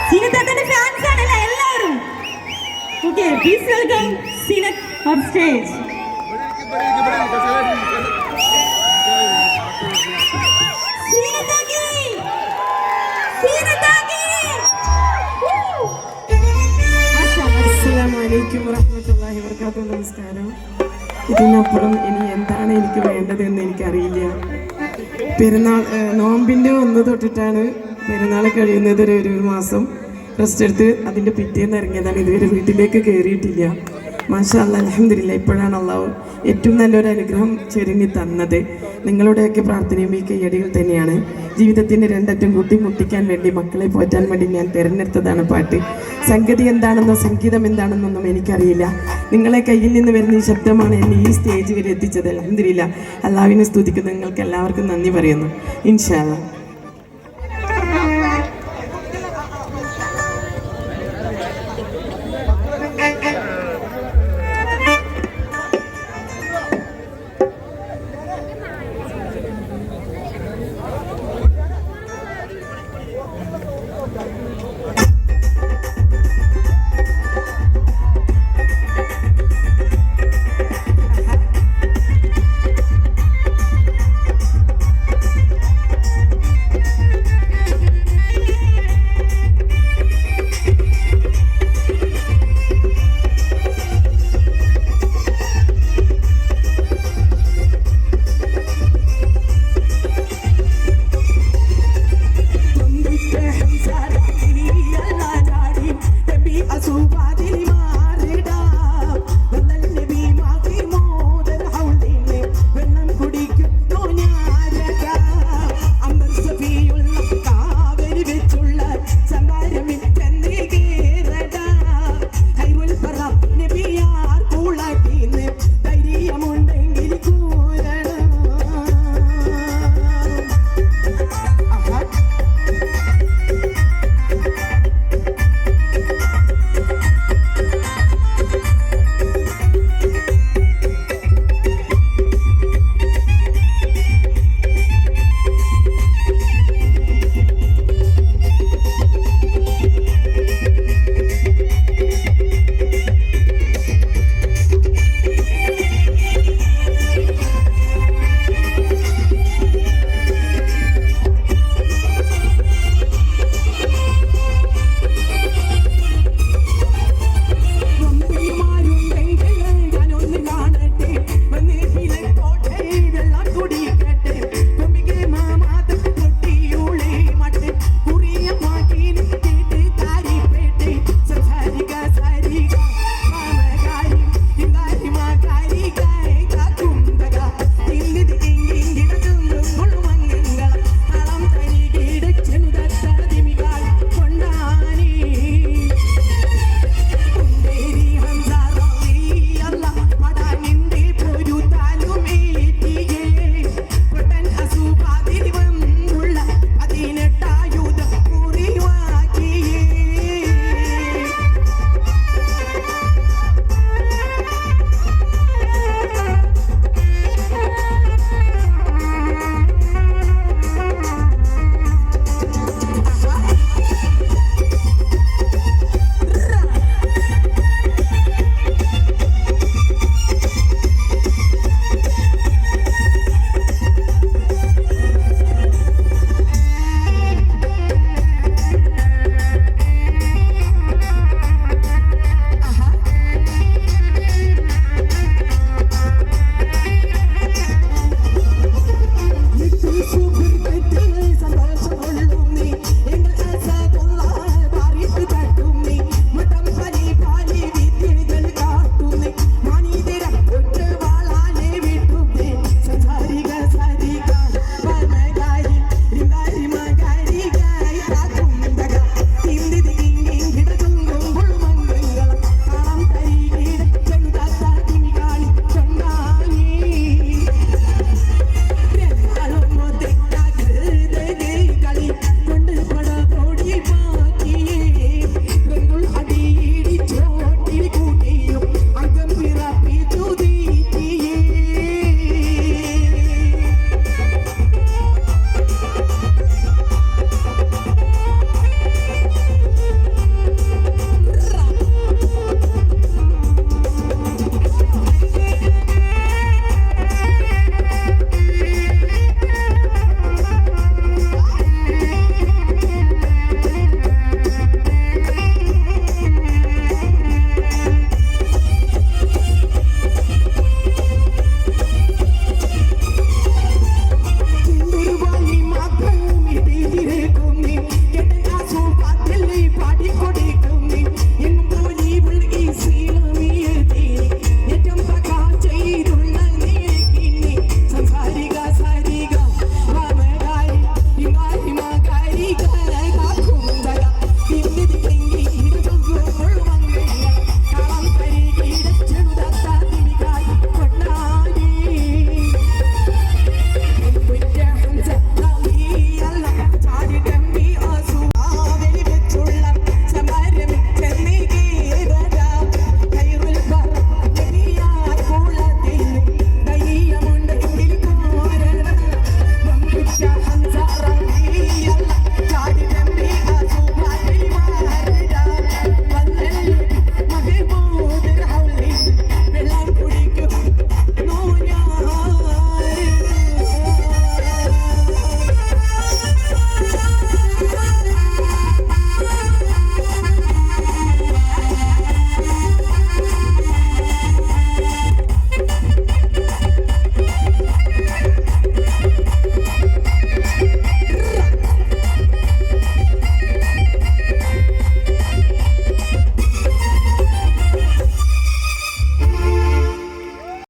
സീനത്താത്തന്റെ fans ആണല്ലേ എല്ലാവരും. Okay, please welcome Zeenath on stage. അസ്സലാമലൈക്കും വറഹ്മത്തുള്ളാഹി വബറകാതുഹു. നമസ്കാരം. ഇതിനപ്പുറം ഇനി എന്താണ് എനിക്ക് വേണ്ടതെന്ന് എനിക്കറിയില്ല. പെരുന്നാൾ നോമ്പിൻ്റെ 1 തൊട്ടിട്ടാണ് പെരുന്നാൾ കഴിയുന്നത്. ഒരു മാസം റെസ്റ്റ് എടുത്ത് അതിൻ്റെ പിറ്റേന്ന് ഇറങ്ങിയതാണ്. ഇതുവരെ വീട്ടിലേക്ക് കയറിയിട്ടില്ല. മാഷാ അല്ലാഹ്, അൽഹംദുലില്ലാഹ്. ഇപ്പോഴാണ് അള്ളാഹു ഏറ്റവും നല്ലൊരു അനുഗ്രഹം ചൊരിഞ്ഞി തന്നത്. നിങ്ങളുടെയൊക്കെ പ്രാർത്ഥനയും ഈ കയ്യടികൾ തന്നെയാണ്. ജീവിതത്തിൻ്റെ രണ്ടറ്റം മുട്ടിക്കാൻ വേണ്ടി, മക്കളെ പോറ്റാൻ വേണ്ടി ഞാൻ തിരഞ്ഞെടുത്തതാണ് പാട്ട്. സംഗതി എന്താണെന്നോ സംഗീതം എന്താണെന്നൊന്നും എനിക്കറിയില്ല. നിങ്ങളെ കയ്യിൽ നിന്ന് വരുന്ന ഈ ശബ്ദമാണ് എന്നെ ഈ സ്റ്റേജ് വരെ എത്തിച്ചത്. അൽഹംദുലില്ലാഹ്. അള്ളാഹുവിനെ സ്തുതിക്കുന്നു. നിങ്ങൾക്ക് എല്ലാവർക്കും നന്ദി പറയുന്നു. ഇൻഷാ അല്ലാഹ്.